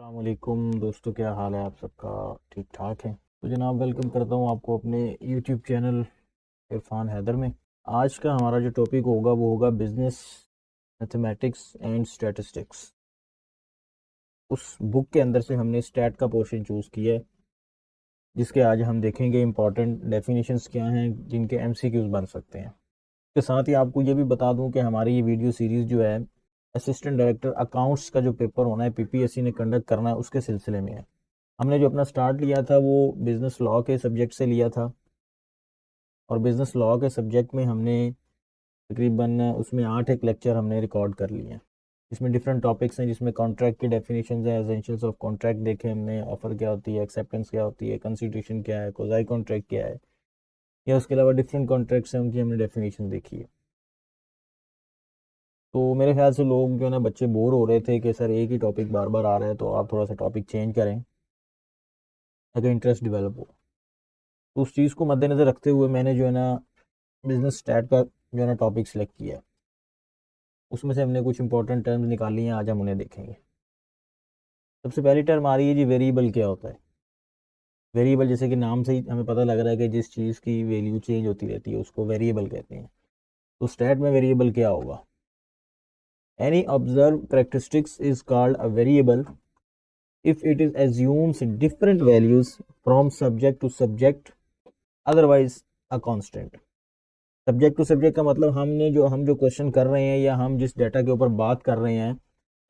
अस्सलाम वालेकुम दोस्तों, क्या हाल है आप सबका? ठीक ठाक है तो जनाब, वेलकम करता हूँ आपको अपने यूट्यूब चैनल इरफान हैदर में। आज का हमारा जो टॉपिक होगा वो होगा बिजनेस मैथमेटिक्स एंड स्टैटिस्टिक्स। उस बुक के अंदर से हमने स्टैट का पोर्शन चूज़ किया है, जिसके आज हम देखेंगे इंपॉर्टेंट डेफिनेशंस क्या हैं जिनके एमसीक्यूज बन सकते हैं। इसके साथ ही आपको ये भी बता दूं कि हमारी ये वीडियो सीरीज़ जो है असिस्टेंट डायरेक्टर अकाउंट्स का जो पेपर होना है पीपीएससी ने कंडक्ट करना है, उसके सिलसिले में है। हमने जो अपना स्टार्ट लिया था वो बिज़नेस लॉ के सब्जेक्ट से लिया था, और बिज़नेस लॉ के सब्जेक्ट में हमने तकरीबन उसमें 8 लेक्चर हमने रिकॉर्ड कर लिए हैं। इसमें डिफरेंट टॉपिक्स हैं, जिसमें कॉन्ट्रैक्ट की डेफिनेशन है, एसेंशियल्स ऑफ कॉन्ट्रैक्ट देखे हमने, ऑफर क्या होती है, एक्सेप्टेंस क्या होती है, कंसिडरेशन क्या है, कोजाई कॉन्ट्रैक्ट क्या है, या उसके अलावा डिफरेंट कॉन्ट्रैक्ट्स हैं उनकी हमने डेफिनेशन देखी है। तो मेरे ख्याल से लोग जो है ना, बच्चे बोर हो रहे थे कि सर एक ही टॉपिक बार बार आ रहा है, तो आप थोड़ा सा टॉपिक चेंज करें ताकि इंटरेस्ट डेवलप हो। तो उस चीज़ को मद्देनज़र रखते हुए मैंने जो है ना बिजनेस स्टैट का जो है ना टॉपिक सेलेक्ट किया है। उसमें से हमने कुछ इंपॉर्टेंट टर्म्स निकाली हैं, आज हम उन्हें देखेंगे। सबसे पहली टर्म आ रही है जी, वेरिएबल क्या होता है। वेरिएबल जैसे कि नाम से ही हमें पता लग रहा है कि जिस चीज़ की वैल्यू चेंज होती रहती है उसको वेरिएबल कहते हैं। तो स्टैट में वेरिएबल क्या होगा? Any observe characteristics is called a variable if it is assumes different values from subject to subject, otherwise a constant। Subject to subject का मतलब हम जो क्वेश्चन कर रहे हैं या हम जिस डाटा के ऊपर बात कर रहे हैं,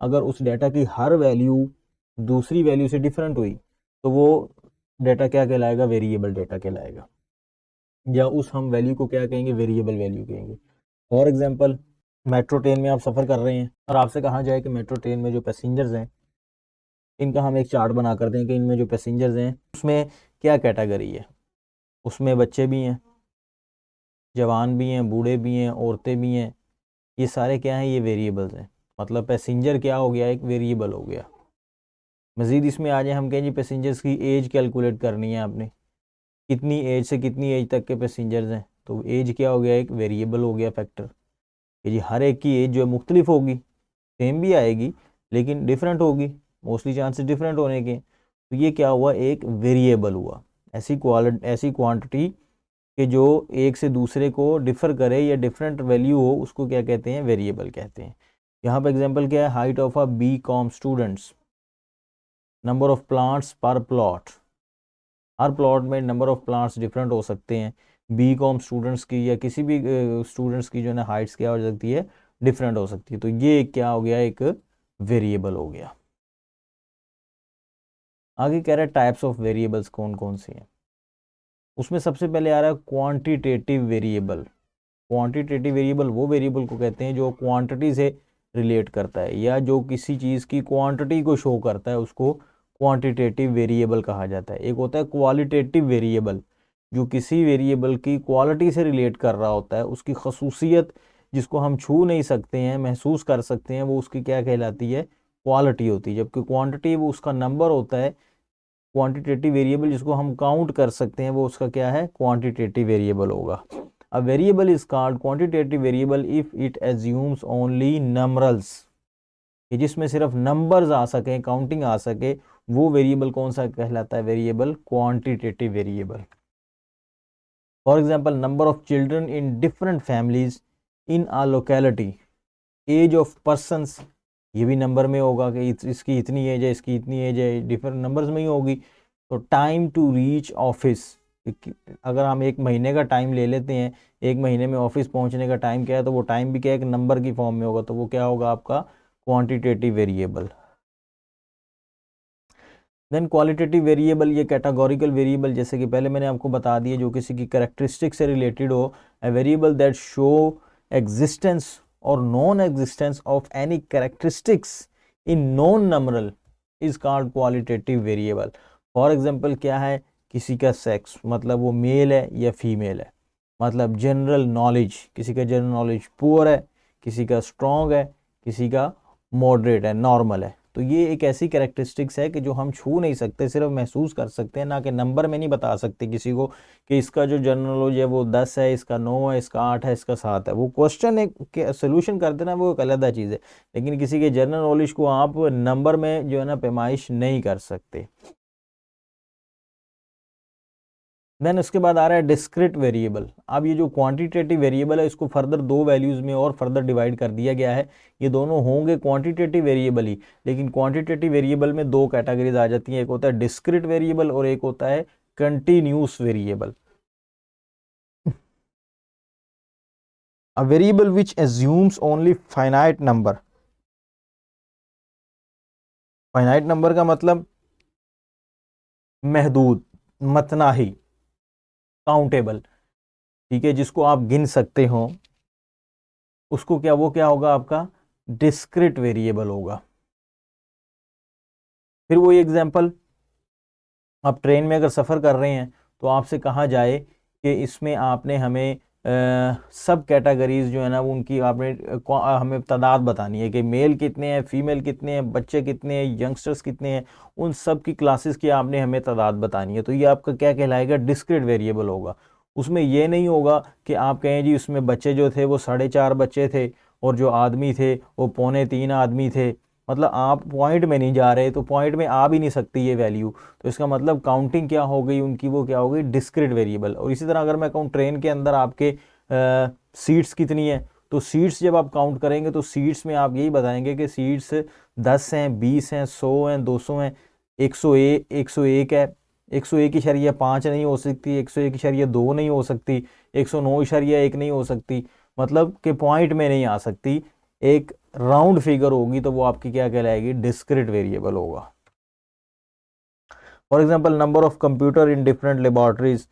अगर उस डाटा की हर वैल्यू दूसरी वैल्यू से डिफरेंट हुई तो वो डाटा क्या कहलाएगा? वेरिएबल डाटा कहलाएगा, या उस हम वैल्यू को क्या कहेंगे? वेरिएबल वैल्यू कहेंगे। फॉर एग्जांपल, मेट्रो ट्रेन में आप सफ़र कर रहे हैं और आपसे कहा जाए कि मेट्रो ट्रेन में जो पैसेंजर्स हैं इनका हम एक चार्ट बना कर दें कि इनमें जो पैसेंजर्स हैं उसमें क्या कैटेगरी है। उसमें बच्चे भी हैं, जवान भी हैं, बूढ़े भी हैं, औरतें भी हैं। ये सारे क्या हैं? ये वेरिएबल्स हैं। मतलब पैसेंजर क्या हो गया? एक वेरिएबल हो गया। मज़ीद इसमें आ जाए, हम कहें जी पैसेंजर्स की एज कैलकुलेट करनी है आपने, कितनी एज से कितनी एज तक के पैसेंजर्स हैं, तो एज क्या हो गया? एक वेरिएबल हो गया, फैक्टर। कि जी हर एक की एज जो है मुख्तलिफ होगी, सेम भी आएगी लेकिन डिफरेंट होगी, मोस्टली चांसेस डिफरेंट होने के। तो ये क्या हुआ? एक वेरिएबल हुआ। ऐसी क्वांटिटी कि जो एक से दूसरे को डिफर करे या डिफरेंट वैल्यू हो, उसको क्या कहते हैं? वेरिएबल कहते हैं। यहाँ पे एग्जांपल क्या है? Height of a B Com students, number of plants पर प्लॉट। हर प्लॉट में नंबर ऑफ प्लांट्स डिफरेंट हो सकते हैं। बी कॉम स्टूडेंट्स की या किसी भी स्टूडेंट्स की जो है ना हाइट्स क्या हो सकती है? डिफरेंट हो सकती है। तो ये क्या हो गया? एक वेरिएबल हो गया। आगे कह रहा है टाइप्स ऑफ वेरिएबल्स कौन कौन से हैं। उसमें सबसे पहले आ रहा है क्वांटिटेटिव वेरिएबल। क्वांटिटेटिव वेरिएबल वो वेरिएबल को कहते हैं जो क्वांटिटी से रिलेट करता है या जो किसी चीज़ की क्वांटिटी को शो करता है, उसको क्वांटिटेटिव वेरिएबल कहा जाता है। एक होता है क्वालिटेटिव वेरिएबल, जो किसी वेरिएबल की क्वालिटी से रिलेट कर रहा होता है, उसकी खसूसियत जिसको हम छू नहीं सकते हैं, महसूस कर सकते हैं, वो उसकी क्या कहलाती है? क्वालिटी होती है। जबकि क्वांटिटी वो उसका नंबर होता है। क्वांटिटेटिव वेरिएबल जिसको हम काउंट कर सकते हैं वो उसका क्या है? क्वांटिटेटिव वेरिएबल होगा। A variable is called quantitative variable if it assumes only numerals, कि जिसमें सिर्फ नंबर्स आ सके, काउंटिंग आ सके, वो वेरिएबल कौन सा कहलाता है? Variable quantitative variable. For example, number of children in different families in a locality, age of persons, ये भी नंबर में होगा कि इसकी इतनी एज है, इसकी इतनी एज है, डिफरेंट नंबर्स में ही होगी। तो टाइम टू रीच ऑफिस, अगर हम एक महीने का टाइम ले लेते हैं, एक महीने में ऑफिस पहुंचने का टाइम क्या है, तो वो टाइम भी क्या है? एक नंबर की फॉर्म में होगा, तो वो क्या होगा? आपका quantitative variable. Then qualitative variable, ये कैटेगोरिकल वेरिएबल, जैसे कि पहले मैंने आपको बता दिया, जो किसी की कैरेक्टरिस्टिक से रिलेटेड हो। A variable that show existence और non existence of any characteristics in non numeral is called qualitative variable. For example क्या है? किसी का सेक्स, मतलब वो मेल है या फीमेल है। मतलब जनरल नॉलेज, किसी का जनरल नॉलेज पुअर है, किसी का स्ट्रॉन्ग है, किसी का मॉडरेट है, नॉर्मल है। तो ये एक ऐसी कैरेक्टरिस्टिक्स है कि जो हम छू नहीं सकते, सिर्फ महसूस कर सकते हैं, ना कि नंबर में नहीं बता सकते किसी को कि इसका जो जनरल नॉलेज है वो 10 है, इसका 9 है, इसका 8 है, इसका 7 है। वो क्वेश्चन एक सोल्यूशन कर देना वो एक अलग चीज़ है, लेकिन किसी के जनरल नॉलेज को आप नंबर में जो है ना पैमाइश नहीं कर सकते। देन उसके बाद आ रहा है डिस्क्रिट वेरिएबल। अब ये जो क्वांटिटेटिव वेरिएबल है इसको फर्दर दो वैल्यूज़ में और फर्दर डिवाइड कर दिया गया है। ये दोनों होंगे क्वांटिटेटिव वेरिएबल ही, लेकिन क्वांटिटेटिव वेरिएबल में दो कैटेगरीज आ जाती हैं, एक होता है डिस्क्रिट वेरिएबल और एक होता है continuous variable. A variable which assumes only finite number. Finite number का मतलब महदूद, मतनाही, काउंटेबल, ठीक है, जिसको आप गिन सकते हो, उसको क्या वो क्या होगा आपका डिस्क्रिट वेरिएबल होगा। फिर वही एग्जांपल, आप ट्रेन में अगर सफ़र कर रहे हैं तो आपसे कहा जाए कि इसमें आपने हमें सब कैटेगरीज जो है ना वो उनकी आपने हमें तादाद बतानी है कि मेल कितने हैं, फीमेल कितने हैं, बच्चे कितने हैं, यंगस्टर्स कितने हैं, उन सब की क्लासेस की आपने हमें तादाद बतानी है। तो ये आपका क्या कहलाएगा डिस्क्रीट वेरिएबल होगा। उसमें ये नहीं होगा कि आप कहें जी उसमें बच्चे जो थे वो 4.5 बच्चे थे और जो आदमी थे वो 2.25 आदमी थे। मतलब आप पॉइंट में नहीं जा रहे, तो पॉइंट में आ भी नहीं सकती ये वैल्यू, तो इसका मतलब काउंटिंग क्या हो गई उनकी, वो क्या हो गई डिस्क्रीट वेरिएबल। और इसी तरह अगर मैं कहूँ ट्रेन के अंदर आपके सीट्स कितनी है, तो सीट्स जब आप काउंट करेंगे तो सीट्स में आप यही बताएंगे कि सीट्स 10 हैं, 20 हैं, 100 हैं, 200 हैं, 101 है, 101.5 नहीं हो सकती, 101.2 नहीं हो सकती, 109.1 नहीं हो सकती, मतलब कि पॉइंट में नहीं आ सकती, एक राउंड फिगर होगी, तो वो आपकी क्या कहलाएगी डिस्क्रीट वेरिएबल होगा। For example number of computer in different laboratories.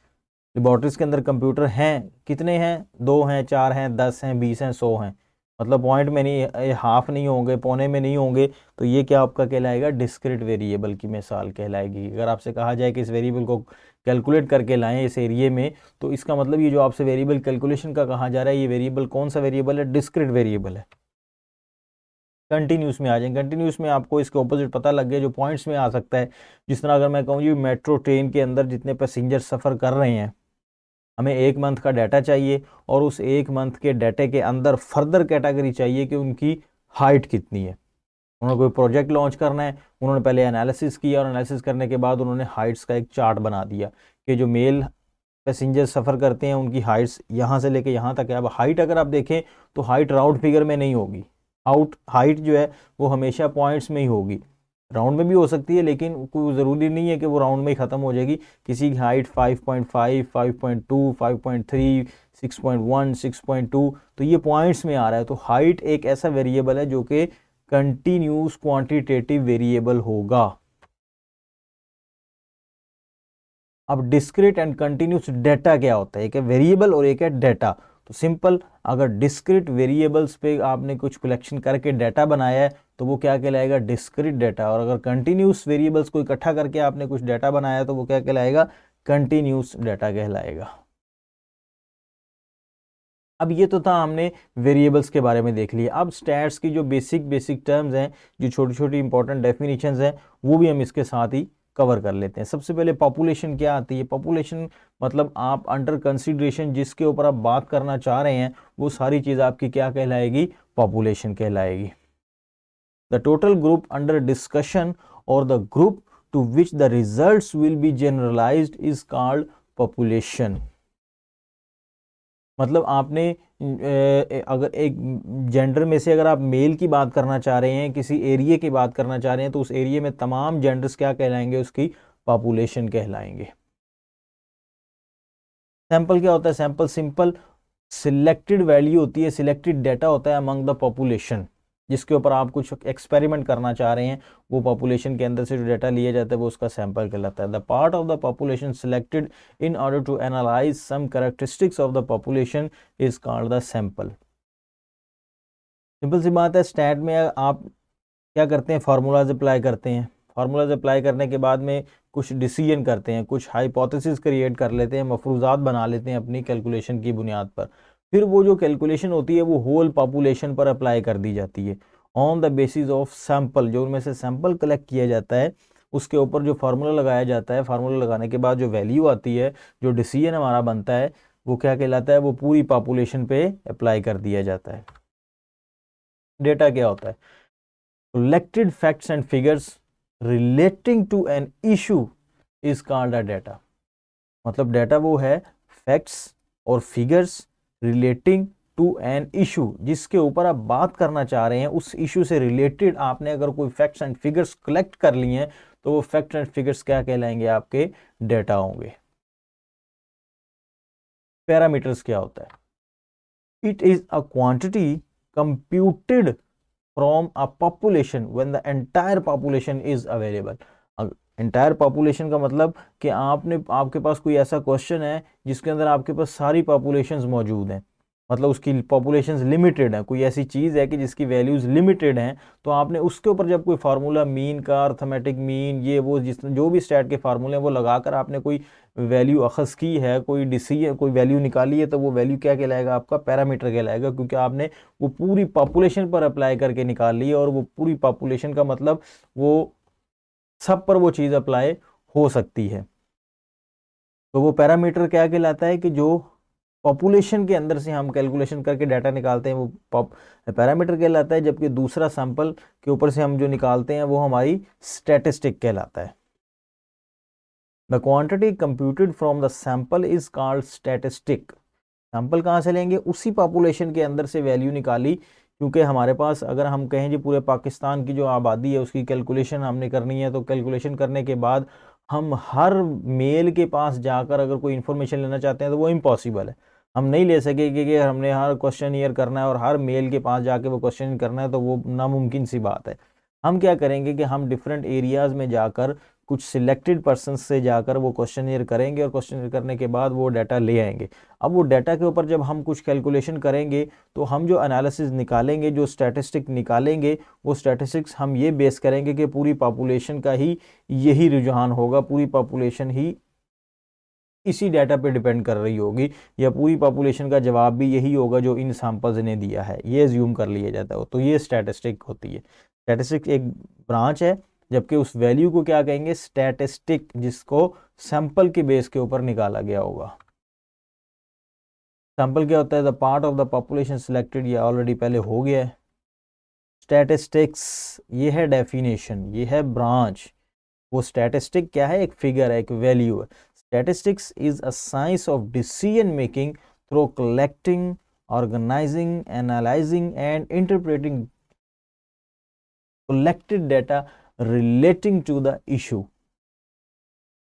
Laboratories के अंदर कंप्यूटर हैं कितने हैं, 2 हैं, 4 हैं, 10 हैं, 20 हैं, 100 हैं, मतलब पॉइंट में नहीं, हाफ नहीं होंगे, पौने में नहीं होंगे, तो ये क्या आपका कहलाएगा डिस्क्रीट वेरिएबल की मिसाल कहलाएगी। अगर आपसे कहा जाए कि इस वेरिएबल को कैलकुलेट करके लाएं इस एरिए में, तो इसका मतलब ये जो आपसे वेरिएबल कैलकुलेशन का कहा जा रहा है, ये वेरिएबल कौन सा वेरिएबल है, डिस्क्रीट वेरिएबल है। कंटिन्यूस में आ जाएंगे, कंटिन्यूस में आपको इसके ऑपोजिट पता लग गया जो पॉइंट्स में आ सकता है। जिस तरह अगर मैं कहूँ जी मेट्रो ट्रेन के अंदर जितने पैसेंजर सफ़र कर रहे हैं, हमें 1 मंथ का डाटा चाहिए और उस 1 मंथ के डाटे के अंदर फर्दर कैटेगरी चाहिए कि उनकी हाइट कितनी है। उन्होंने कोई प्रोजेक्ट लॉन्च करना है, उन्होंने पहले एनालिसिस किया और एनालिसिस करने के बाद उन्होंने हाइट्स का एक चार्ट बना दिया कि जो मेल पैसेंजर सफ़र करते हैं उनकी हाइट्स यहाँ से लेके यहाँ तक है। अब हाइट अगर आप देखें तो हाइट राउंड फिगर में नहीं होगी, हाइट जो है वो हमेशा पॉइंट्स में ही होगी, राउंड में भी हो सकती है लेकिन कोई ज़रूरी नहीं है कि वो राउंड में ही ख़त्म हो जाएगी। किसी की हाइट 5.5, 5.2, 5.3, 6.1, 6.2, तो ये पॉइंट्स में आ रहा है। तो हाइट एक ऐसा वेरिएबल है जो कि कंटिन्यूस क्वांटिटेटिव वेरिएबल होगा। अब डिस्क्रीट एंड कंटिन्यूस डेटा क्या होता है, एक है वेरिएबल और एक है डेटा। तो सिंपल, अगर डिस्क्रीट वेरिएबल्स पे आपने कुछ कलेक्शन करके डाटा बनाया है तो वो क्या कहलाएगा डिस्क्रीट डाटा, और अगर कंटिन्यूस वेरिएबल्स को इकट्ठा करके आपने कुछ डाटा बनाया तो वो क्या कहलाएगा कंटिन्यूस डाटा कहलाएगा। अब ये तो था हमने वेरिएबल्स के बारे में देख लिया। अब स्टैट्स की जो बेसिक टर्म्स हैं, जो छोटी छोटी इंपॉर्टेंट डेफिनेशंस हैं, वो भी हम इसके साथ ही कवर कर लेते हैं। सबसे पहले पॉपुलेशन क्या आती है। पॉपुलेशन मतलब आप अंडर कंसिडरेशन जिसके ऊपर आप बात करना चाह रहे हैं वो सारी चीज़ आपकी क्या कहलाएगी पॉपुलेशन कहलाएगी। The total group under discussion और the group to which the results will be generalised is called population. मतलब आपने अगर एक जेंडर में से अगर आप मेल की बात करना चाह रहे हैं, किसी एरिया की बात करना चाह रहे हैं, तो उस एरिया में तमाम जेंडर्स क्या कहलाएंगे उसकी पॉपुलेशन कहलाएंगे। सैंपल क्या होता है, सैंपल सिंपल सिलेक्टेड वैल्यू होती है, सिलेक्टेड डाटा होता है अमंग द पॉपुलेशन, जिसके ऊपर आप कुछ एक्सपेरिमेंट करना चाह रहे हैं, वो पॉपुलेशन के अंदर से जो डाटा लिया जाता है वो उसका सैंपल कहलाता है। The part of the population selected in order to analyse some characteristics of the population is called the sample. Simple सी बात है, स्टैट में आप क्या करते हैं फार्मूलाज अप्लाई करते हैं, फार्मूलाज अप्लाई करने के बाद में कुछ डिसीजन करते हैं, कुछ हाइपोथेसिस क्रिएट कर लेते हैं, मफरूजात बना लेते हैं अपनी कैलकुलेशन की बुनियाद पर। फिर वो जो कैलकुलेशन होती है वो होल पॉपुलेशन पर अप्लाई कर दी जाती है on the basis of sample, जो उनमें से सैंपल कलेक्ट किया जाता है उसके ऊपर जो फार्मूला लगाया जाता है, फार्मूला लगाने के बाद जो वैल्यू आती है, जो डिसीजन हमारा बनता है, वो क्या कहलाता है, वो पूरी पॉपुलेशन पे अप्लाई कर दिया जाता है। डेटा क्या होता है? Collected facts and figures relating to an issue is called a data. मतलब डेटा वो है फैक्ट्स और figures relating to an issue, जिसके ऊपर आप बात करना चाह रहे हैं, उस इशू से रिलेटेड आपने अगर कोई फैक्ट्स एंड फिगर्स कलेक्ट कर लिए हैं तो वो फैक्ट्स एंड फिगर्स क्या कहलाएंगे? आपके डेटा होंगे। पैरामीटर्स क्या होता है? It is a quantity computed from a population when the entire population is available. Entire population का मतलब कि आपके पास कोई ऐसा क्वेश्चन है जिसके अंदर आपके पास सारी पॉपुलेशंस मौजूद हैं, मतलब उसकी पॉपुलेशंस लिमिटेड है, कोई ऐसी चीज़ है कि जिसकी वैल्यूज़ लिमिटेड हैं, तो आपने उसके ऊपर जब कोई फार्मूला मीन का, अर्थमेटिक मीन, ये वो जो भी स्टैट के फार्मूले हैं वो लगाकर आपने कोई वैल्यू अखज़ की है, कोई डिसीजन, कोई वैल्यू निकाली है, तो वो वैल्यू क्या कहलाएगा? आपका पैरामीटर कहलाएगा, क्योंकि आपने वो पूरी पॉपुलेशन पर अप्लाई करके निकाल ली है, और वो पूरी पॉपुलेशन का मतलब वो सब पर वो चीज़ अप्लाई हो सकती है। तो वो पैरामीटर क्या कहलाता है? कि जो पॉपुलेशन के अंदर से हम कैलकुलेशन करके डाटा निकालते हैं वो पैरामीटर कहलाता है, जबकि दूसरा सैंपल के ऊपर से हम जो निकालते हैं वो हमारी स्टैटिस्टिक कहलाता है। The quantity computed from the sample is called statistic. Sample कहाँ से लेंगे? उसी पॉपुलेशन के अंदर से वैल्यू निकाली, क्योंकि हमारे पास अगर हम कहें जी पूरे पाकिस्तान की जो आबादी है उसकी कैलकुलेशन हमने करनी है, तो कैलकुलेशन करने के बाद हम हर मेल के पास जाकर अगर कोई इन्फॉर्मेशन लेना चाहते हैं तो वो इम्पॉसिबल है। हम नहीं ले सकेंगे कि हमने हर क्वेश्चन ईयर करना है और हर मेल के पास जाके वो क्वेश्चन करना है, तो वो नामुमकिन सी बात है। हम क्या करेंगे कि हम डिफरेंट एरियाज़ में जाकर कुछ सिलेक्टेड पर्सन से जाकर वो क्वेश्चन ईयर करेंगे, और क्वेश्चन ईयर करने के बाद वो डाटा ले आएंगे। अब वो डाटा के ऊपर जब हम कुछ कैलकुलेशन करेंगे तो हम जो एनालिसिस निकालेंगे, जो स्टैटिस्टिक निकालेंगे, वो स्टैटिस्टिक्स हम ये बेस करेंगे कि पूरी पॉपुलेशन का ही यही रुझान होगा, पूरी पॉपुलेशन ही इसी डाटा पे डिपेंड कर रही होगी, या पूरी पॉपुलेशन का जवाब भी यही होगा जो इन सैंपल्स ने दिया है, ये एज्यूम कर लिया जाता है। तो ये स्टैटिस्टिक होती है। स्टैटिस्टिक एक ब्रांच है, जबकि उस वैल्यू को क्या कहेंगे? स्टैटिस्टिक, जिसको सैंपल के बेस के ऊपर निकाला गया होगा। सैंपल क्या होता है? The part of the population selected, ये ऑलरेडी पहले हो गया है। स्टैटिस्टिक्स, ये है डेफिनेशन, ये है ब्रांच। वो स्टैटिस्टिक क्या है? एक फिगर है, एक वैल्यू है। Statistics is a science of decision making through collecting, organising, analysing and interpreting collected data relating to the issue.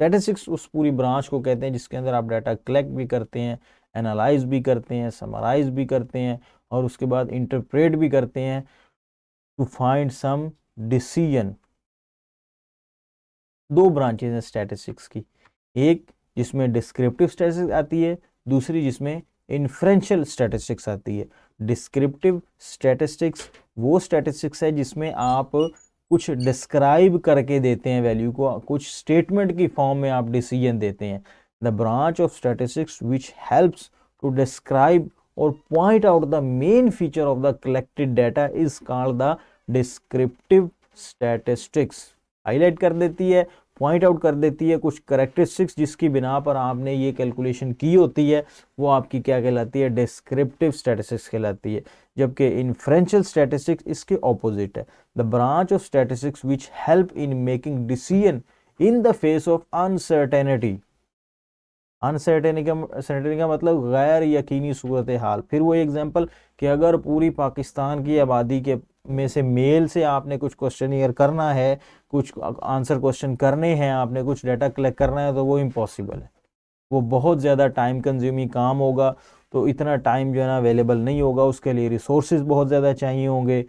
Statistics उस पूरी ब्रांच को कहते हैं जिसके अंदर आप डाटा कलेक्ट भी करते हैं, एनालाइज भी करते हैं, समराइज भी करते हैं, और उसके बाद इंटरप्रेट भी करते हैं टू फाइंड सम डिसीजन। दो ब्रांचेस हैं स्टैटिस्टिक्स की, एक जिसमें डिस्क्रिप्टिव स्टैटिस्टिक्स आती है, दूसरी जिसमें इन्फ्रेंशियल स्टैटिस्टिक्स आती है। डिस्क्रिप्टिव स्टैटिस्टिक्स वो स्टैटिस्टिक्स है जिसमें आप कुछ डिस्क्राइब करके देते हैं वैल्यू को, कुछ स्टेटमेंट की फॉर्म में आप डिसीजन देते हैं। The branch of statistics which helps to describe और point out the main feature of the collected data is called the descriptive statistics. Highlight कर देती है, पॉइंट आउट कर देती है कुछ करेक्टरिस्टिक्स जिसकी बिना पर आपने ये कैलकुलेशन की होती है, वो आपकी क्या कहलाती है? डिस्क्रिप्टिव स्टैटिस्टिक्स कहलाती है। जबकि इन्फ्रेंशियल स्टैटिस्टिक्स इसके ऑपोजिट है, the branch of statistics which help in making decision in the face of uncertainty. Uncertainty का मतलब गैर यकीनी सूरत हाल। फिर वो एग्जांपल कि अगर पूरी पाकिस्तान की आबादी के में से मेल से आपने कुछ क्वेश्चन ईयर करना है, कुछ आंसर क्वेश्चन करने हैं, आपने कुछ डाटा कलेक्ट करना है, तो वो इम्पॉसिबल है, वो बहुत ज़्यादा टाइम कंज्यूमिंग काम होगा, तो इतना टाइम जो है ना अवेलेबल नहीं होगा, उसके लिए रिसोर्सेज बहुत ज़्यादा चाहिए होंगे।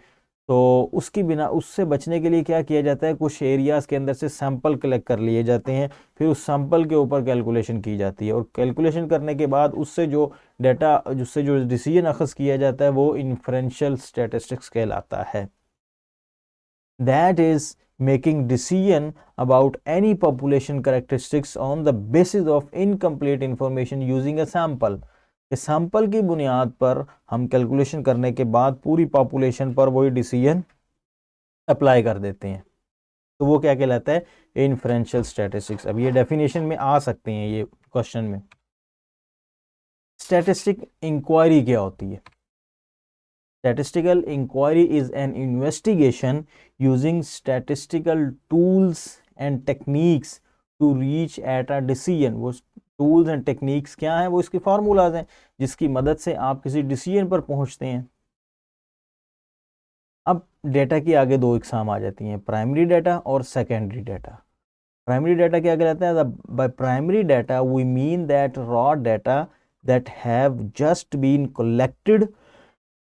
तो उसकी बिना उससे बचने के लिए क्या किया जाता है? कुछ एरियाज़ के अंदर से सैंपल कलेक्ट कर लिए जाते हैं, फिर उस सैंपल के ऊपर कैलकुलेशन की जाती है, और कैलकुलेशन करने के बाद उससे जो डाटा, जिससे जो डिसीजन अखज़ किया जाता है, वो इन्फ्रेंशियल स्टैटिस्टिक्स कहलाता है। That is making decision about any population characteristics on the basis of incomplete information using a sample। इस सैंपल की बुनियाद पर हम कैलकुलेशन करने के बाद पूरी पॉपुलेशन पर वही डिसीजन अप्लाई कर देते हैं, तो वो क्या कहलाता है, इन्फ्रेंशियल स्टैटिस्टिक्स। अब ये डेफिनेशन में आ सकते हैं ये क्वेश्चन में। स्टैटिस्टिक इंक्वायरी क्या होती है? Statistical inquiry is an investigation using statistical tools and techniques to reach at a decision। वो tools and techniques क्या हैं? वो इसके formulas हैं जिसकी मदद से आप किसी decision पर पहुंचते हैं। अब डेटा की आगे दो इकसाम आ जाती हैं, प्राइमरी डाटा और सेकेंडरी डाटा। प्राइमरी डाटा क्या कहलाता है? By primary data we mean that raw data that have just been collected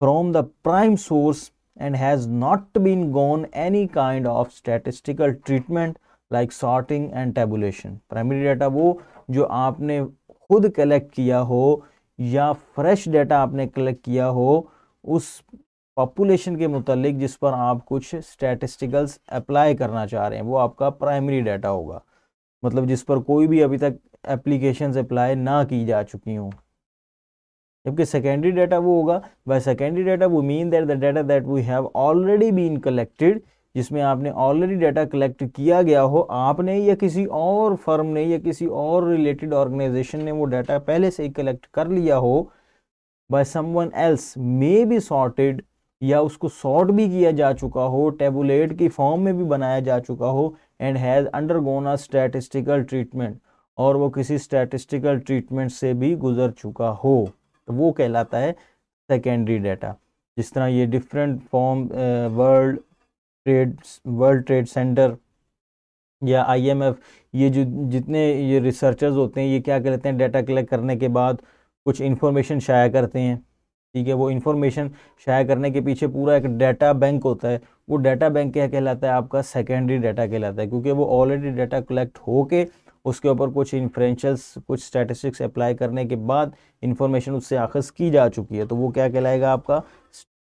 from the prime source and has not been gone any kind of statistical treatment like sorting and tabulation। Primary data वो जो आपने खुद collect किया हो या fresh data आपने collect किया हो उस पॉपुलेशन के मुतालिक जिस पर आप कुछ स्टैटिस्टिकल्स अप्लाई करना चाह रहे हैं, वो आपका प्राइमरी डाटा होगा। मतलब जिस पर कोई भी अभी तक एप्लीकेशंस अप्लाई ना की जा चुकी हों। जबकि सेकेंडरी डाटा वो होगा, बाय सेकेंडरी डाटा वो mean that the data that we have already been collected, जिसमें आपने ऑलरेडी डाटा कलेक्ट किया गया हो, आपने या किसी और फर्म ने या किसी और रिलेटेड ऑर्गेनाइजेशन ने वो डाटा पहले से ही कलेक्ट कर लिया हो, by someone else may be sorted, या उसको सॉर्ट भी किया जा चुका हो, टेबुलेट की फॉर्म में भी बनाया जा चुका हो, and has undergone a statistical treatment, और वो किसी स्टैटिस्टिकल ट्रीटमेंट से भी गुजर चुका हो, तो वो कहलाता है सेकेंडरी डाटा। जिस तरह ये different form world trade centre या IMF, ये जो जितने ये रिसर्चर्स होते हैं, ये क्या कहते हैं, डाटा कलेक्ट करने के बाद कुछ इन्फॉर्मेशन शाया करते हैं, ठीक है। वो इन्फॉर्मेशन शाया करने के पीछे पूरा एक डाटा बैंक होता है, वो डाटा बैंक क्या कहलाता है, आपका सेकेंडरी डाटा कहलाता है, क्योंकि वो ऑलरेडी डाटा कलेक्ट होके उसके ऊपर कुछ इन्फ्रेंशियल्स कुछ स्टैटिस्टिक्स अप्लाई करने के बाद इंफॉर्मेशन उससे अखज़ की जा चुकी है, तो वो क्या कहलाएगा, आपका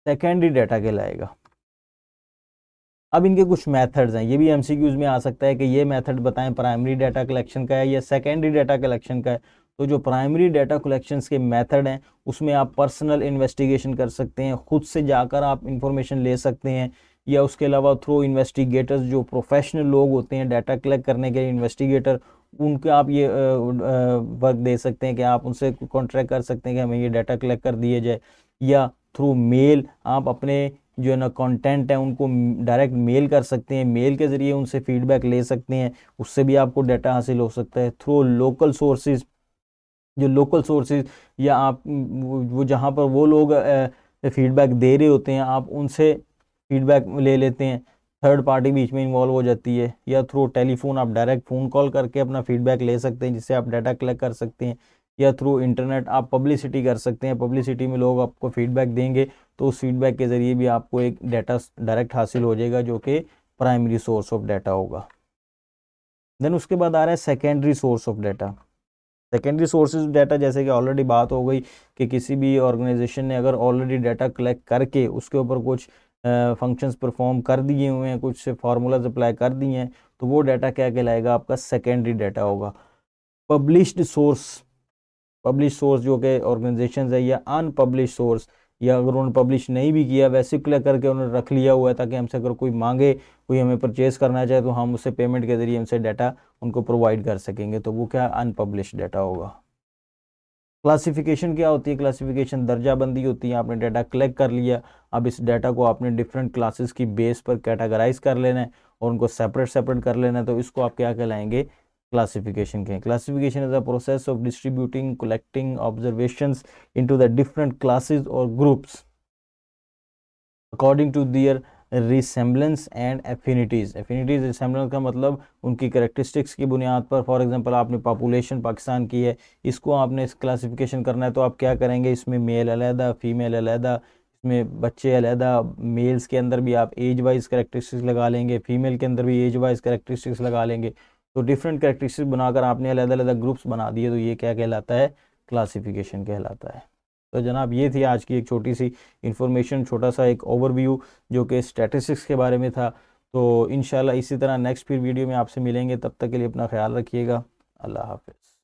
सेकेंडरी डाटा कहलाएगा। अब इनके कुछ मेथड्स हैं, ये भी MCQs में आ सकता है कि ये मेथड बताएं प्राइमरी डाटा कलेक्शन का है या सेकेंडरी डाटा कलेक्शन का है। तो जो प्राइमरी डाटा कलेक्शंस के मेथड हैं उसमें आप पर्सनल इन्वेस्टिगेशन कर सकते हैं, खुद से जाकर आप इंफॉर्मेशन ले सकते हैं, या उसके अलावा थ्रू इन्वेस्टिगेटर्स जो प्रोफेशनल लोग होते हैं डाटा कलेक्ट करने के इन्वेस्टिगेटर, उनके आप ये वर्क दे सकते हैं कि आप उनसे कॉन्ट्रैक्ट कर सकते हैं कि हमें ये डाटा कलेक्ट कर दिए जाए, या थ्रू मेल आप अपने जो है ना कंटेंट है उनको डायरेक्ट मेल कर सकते हैं, मेल के ज़रिए उनसे फीडबैक ले सकते हैं, उससे भी आपको डाटा हासिल हो सकता है। थ्रू लोकल सोर्सेज, जो लोकल सोर्सेज या आप वो जहाँ पर वो लोग फीडबैक दे रहे होते हैं आप उनसे फीडबैक ले लेते हैं, थर्ड पार्टी बीच में इन्वॉल्व हो जाती है, या थ्रू टेलीफोन आप डायरेक्ट फ़ोन कॉल करके अपना फीडबैक ले सकते हैं जिससे आप डाटा कलेक्ट कर सकते हैं, या थ्रू इंटरनेट आप पब्लिसिटी कर सकते हैं, पब्लिसिटी में लोग आपको फीडबैक देंगे तो उस फीडबैक के ज़रिए भी आपको एक डाटा डायरेक्ट हासिल हो जाएगा जो कि प्राइमरी सोर्स ऑफ डाटा होगा। देन उसके बाद आ रहा है secondary source of data. Secondary sources data, जैसे कि ऑलरेडी बात हो गई कि किसी भी ऑर्गेनाइजेशन ने अगर ऑलरेडी डाटा कलेक्ट करके उसके ऊपर कुछ फंक्शंस परफॉर्म कर दिए हुए हैं, कुछ फार्मूलाज अप्लाई कर दिए हैं, तो वो डाटा क्या कहलाएगा, आपका सेकेंडरी डाटा होगा। पब्लिश्ड सोर्स जो कि ऑर्गेनाइजेशन है, या अनपब्लिश सोर्स, या अगर उन्होंने पब्लिश नहीं भी किया वैसे क्लिक करके उन्होंने रख लिया हुआ है ताकि हमसे अगर कोई मांगे, कोई हमें परचेज करना चाहे तो हम उससे पेमेंट के ज़रिए हमसे डाटा उनको प्रोवाइड कर सकेंगे, तो वो क्या अनपब्लिश डाटा होगा। क्लासिफिकेशन क्या होती है, क्लासिफिकेशन दर्जाबंदी होती है। आपने डाटा कलेक्ट कर लिया, अब इस डाटा को आपने डिफरेंट क्लासेस की बेस पर कैटेगराइज कर लेना है और उनको सेपरेट कर लेना है, तो इसको आप क्या कहलाएंगे, क्लासिफिकेशन के। Classification is a process of distributing collecting observations into the different classes और groups according to their resemblance and affinities. Affinities resemblance का मतलब उनकी करेक्टरिस्टिक्स की बुनियाद पर। फॉर एग्जांपल आपने पॉपुलेशन पाकिस्तान की है, इसको आपने इस क्लासिफिकेशन करना है, तो आप क्या करेंगे, इसमें मेल अलहदा, फीमेल अलहदा, इसमें बच्चे अलहदा, मेल्स के अंदर भी आप एज वाइज करेक्टरिस्टिक्स लगा लेंगे, फीमेल के अंदर भी एज वाइज करेक्टरिस्टिक्स लगा लेंगे, तो डिफरेंट करेक्टरिस्टिक्स बनाकर आपने अलग अलग ग्रुप्स बना दिए, तो ये क्या कहलाता है, क्लासिफिकेशन कहलाता है। तो जनाब ये थी आज की एक छोटी सी इन्फॉर्मेशन, छोटा सा एक ओवरव्यू जो कि स्टैटिस्टिक्स के बारे में था। तो इंशाल्लाह इसी तरह नेक्स्ट फिर वीडियो में आपसे मिलेंगे, तब तक के लिए अपना ख्याल रखिएगा। अल्लाह हाफ़िज़।